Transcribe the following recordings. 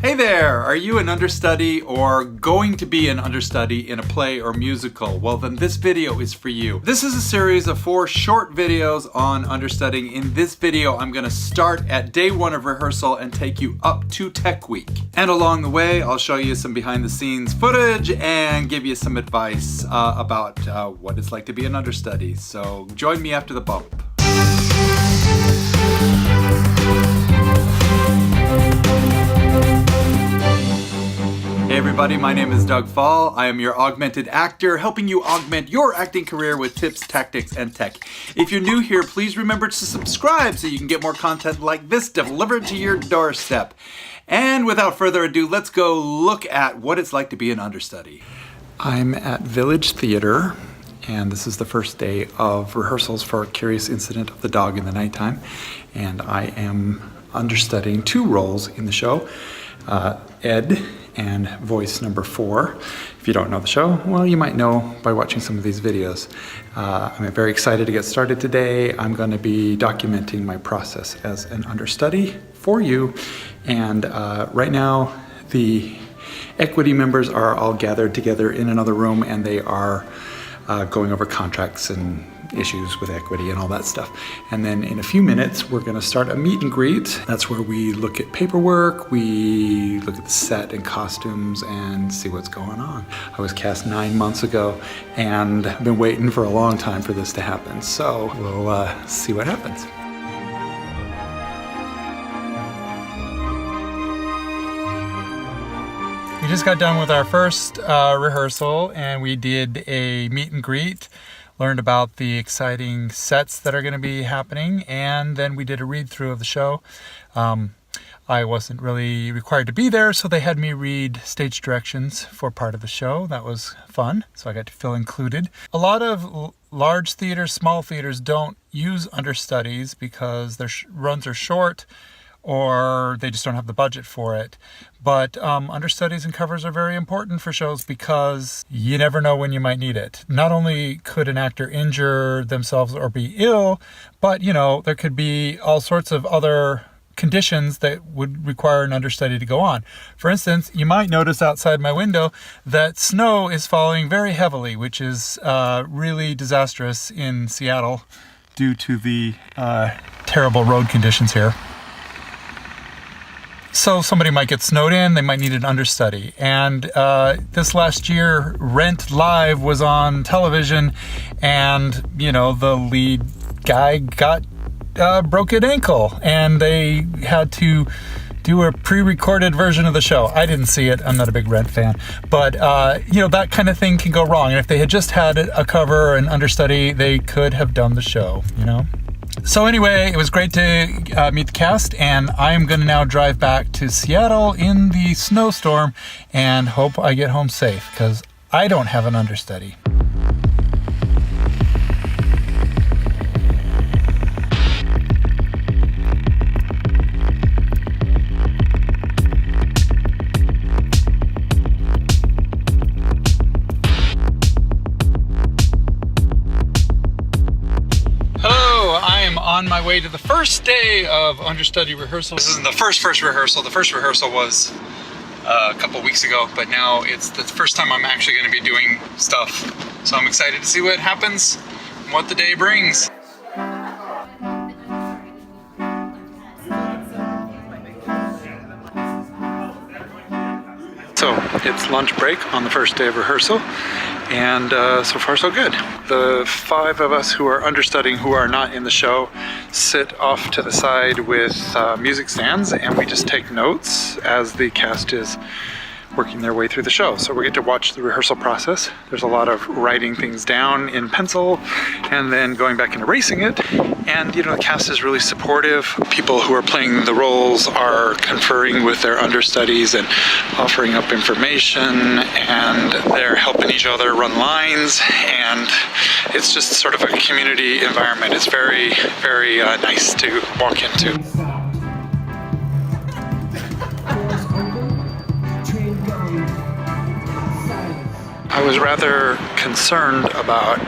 Hey there! Are you an understudy or going to be an understudy in a play or musical? Well, then this video is for you. This is a series of 4 short videos on understudying. In this video, I'm going to start at day 1 of rehearsal and take you up to Tech Week. And along the way, I'll show you some behind the scenes footage and give you some advice about what it's like to be an understudy. So join me after the bump. Hey everybody, my name is Doug Fall. I am your augmented actor, helping you augment your acting career with tips, tactics, and tech. If you're new here, please remember to subscribe so you can get more content like this delivered to your doorstep. And without further ado, let's go look at what it's like to be an understudy. I'm at Village Theater, and this is the first day of rehearsals for Curious Incident of the Dog in the Nighttime. And I am understudying 2 roles in the show, Ed and voice number 4. If you don't know the show, well, you might know by watching some of these videos. I'm very excited to get started today. I'm going to be documenting my process as an understudy for you. And right now, the equity members are all gathered together in another room, and they are going over contracts and issues with equity and all that stuff. And then in a few minutes, we're gonna start a meet and greet. That's where we look at paperwork, we look at the set and costumes and see what's going on. I was cast 9 months ago and I've been waiting for a long time for this to happen. So we'll see what happens. We just got done with our first rehearsal and we did a meet and greet. Learned about the exciting sets that are going to be happening, and then we did a read-through of the show. I wasn't really required to be there, so they had me read stage directions for part of the show. That was fun, so I got to feel included. A lot of large theaters, small theaters don't use understudies because their runs are short, or they just don't have the budget for it. But understudies and covers are very important for shows because you never know when you might need it. Not only could an actor injure themselves or be ill, but there could be all sorts of other conditions that would require an understudy to go on. For instance, you might notice outside my window that snow is falling very heavily, which is really disastrous in Seattle due to the terrible road conditions here. So somebody might get snowed in, they might need an understudy. And this last year, Rent Live was on television, and the lead guy got a broken ankle, and they had to do a pre-recorded version of the show. I didn't see it, I'm not a big Rent fan, but that kind of thing can go wrong. And if they had just had a cover or an understudy, they could have done the show, So anyway, it was great to meet the cast, and I'm going to now drive back to Seattle in the snowstorm and hope I get home safe, because I don't have an understudy. On my way to the first day of understudy rehearsal. This isn't the first rehearsal. The first rehearsal was a couple weeks ago, but now it's the first time I'm actually going to be doing stuff. So I'm excited to see what happens and what the day brings. So it's lunch break on the first day of rehearsal, and so far so good. The 5 of us who are understudying who are not in the show sit off to the side with music stands, and we just take notes as the cast is working their way through the show. So we get to watch the rehearsal process. There's a lot of writing things down in pencil and then going back and erasing it. And the cast is really supportive. People who are playing the roles are conferring with their understudies and offering up information, and they're helping each other run lines, and it's just sort of a community environment. It's very, very nice to walk into. I was rather concerned about,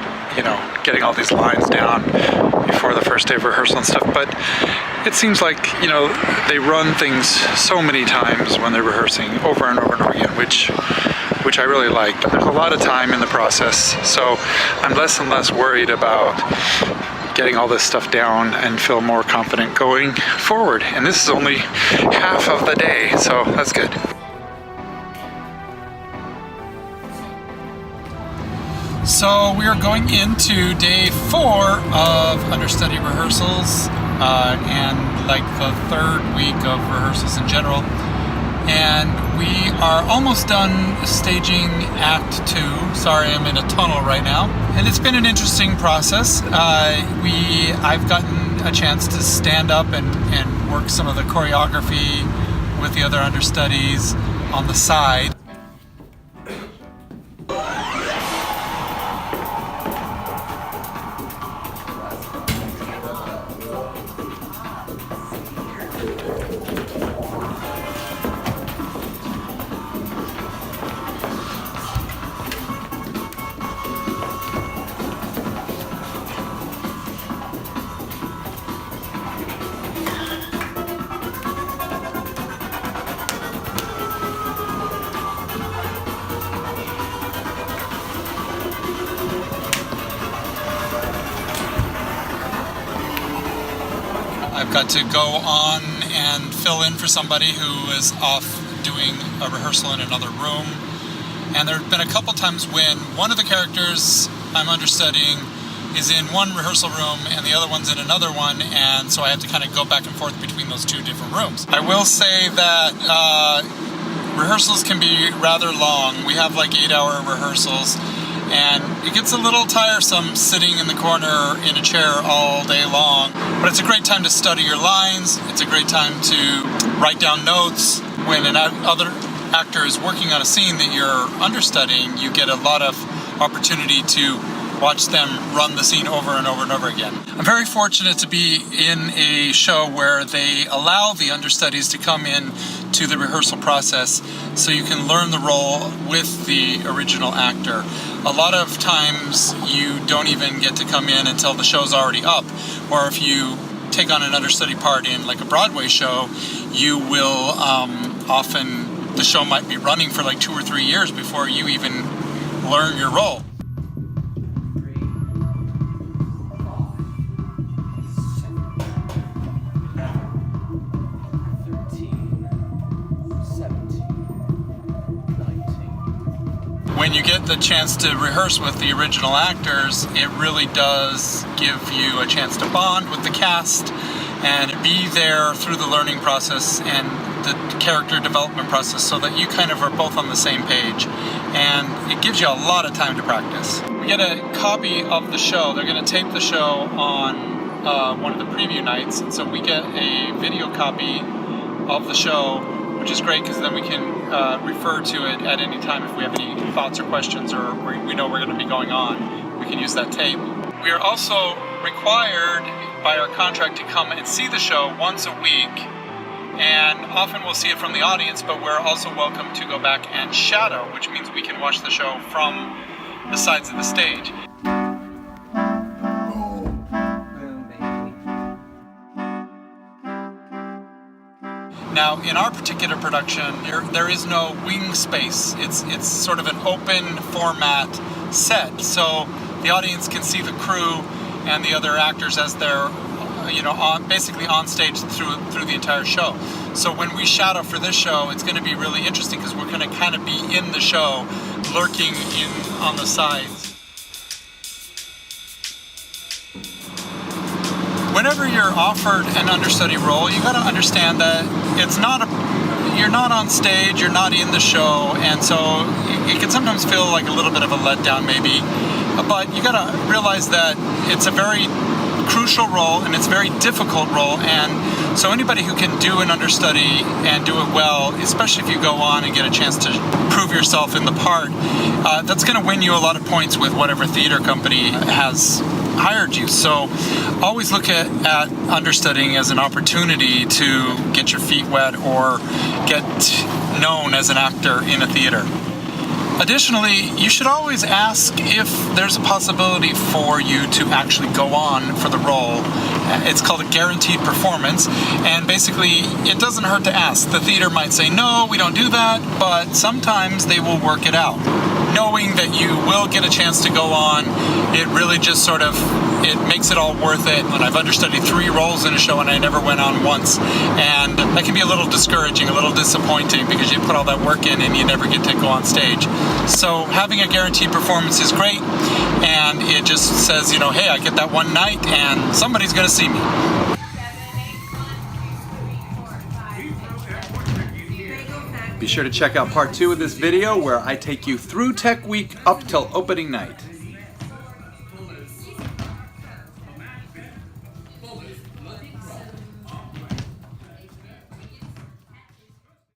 getting all these lines down before the first day of rehearsal and stuff, but it seems like, you know, they run things so many times when they're rehearsing over and over and over again, which I really like. But there's a lot of time in the process, so I'm less and less worried about getting all this stuff down and feel more confident going forward. And this is only half of the day, so that's good. So we are going into day 4 of Understudy rehearsals, and like the 3rd week of rehearsals in general. And we are almost done staging Act 2. Sorry, I'm in a tunnel right now. And it's been an interesting process. I've gotten a chance to stand up and work some of the choreography with the other understudies on the side. I've got to go on and fill in for somebody who is off doing a rehearsal in another room. And there have been a couple times when one of the characters I'm understudying is in one rehearsal room and the other one's in another one, and so I have to kind of go back and forth between those two different rooms. I will say that rehearsals can be rather long. We have like 8-hour rehearsals, and it gets a little tiresome sitting in the corner in a chair all day long. But it's a great time to study your lines. It's a great time to write down notes. When other actor is working on a scene that you're understudying, you get a lot of opportunity to watch them run the scene over and over and over again. I'm very fortunate to be in a show where they allow the understudies to come in to the rehearsal process so you can learn the role with the original actor. A lot of times you don't even get to come in until the show's already up, or if you take on an understudy part in like a Broadway show, you will often, the show might be running for like 2 or 3 years before you even learn your role. When you get the chance to rehearse with the original actors, it really does give you a chance to bond with the cast and be there through the learning process and the character development process so that you kind of are both on the same page. And it gives you a lot of time to practice. We get a copy of the show. They're going to tape the show on one of the preview nights, and so we get a video copy of the show, which is great because then we can refer to it at any time if we have any thoughts or questions, or we know we're going to be going on. We can use that tape. We are also required by our contract to come and see the show once a week, and often we'll see it from the audience, but we're also welcome to go back and shadow, which means we can watch the show from the sides of the stage. Now, in our particular production, there is no wing space. It's sort of an open format set, so the audience can see the crew and the other actors as they're, basically on stage through the entire show. So when we shadow for this show, it's going to be really interesting because we're going to kind of be in the show, lurking in on the sides. Whenever you're offered an understudy role, you got to understand that you're not on stage, you're not in the show, and so it can sometimes feel like a little bit of a letdown maybe, but you got to realize that it's a very crucial role and it's a very difficult role, and so anybody who can do an understudy and do it well, especially if you go on and get a chance to prove yourself in the part, that's going to win you a lot of points with whatever theater company has hired you. So always look at understudying as an opportunity to get your feet wet or get known as an actor in a theater. Additionally, you should always ask if there's a possibility for you to actually go on for the role. It's called a guaranteed performance, and basically it doesn't hurt to ask. The theater might say, no, we don't do that, but sometimes they will work it out. Knowing that you will get a chance to go on, it really just sort of, it makes it all worth it. When I've understudied 3 roles in a show and I never went on once, and that can be a little discouraging, a little disappointing, because you put all that work in and you never get to go on stage. So having a guaranteed performance is great, and it just says, you know, hey, I get that one night and somebody's gonna see me. Be sure to check out part 2 of this video where I take you through Tech Week up till opening night.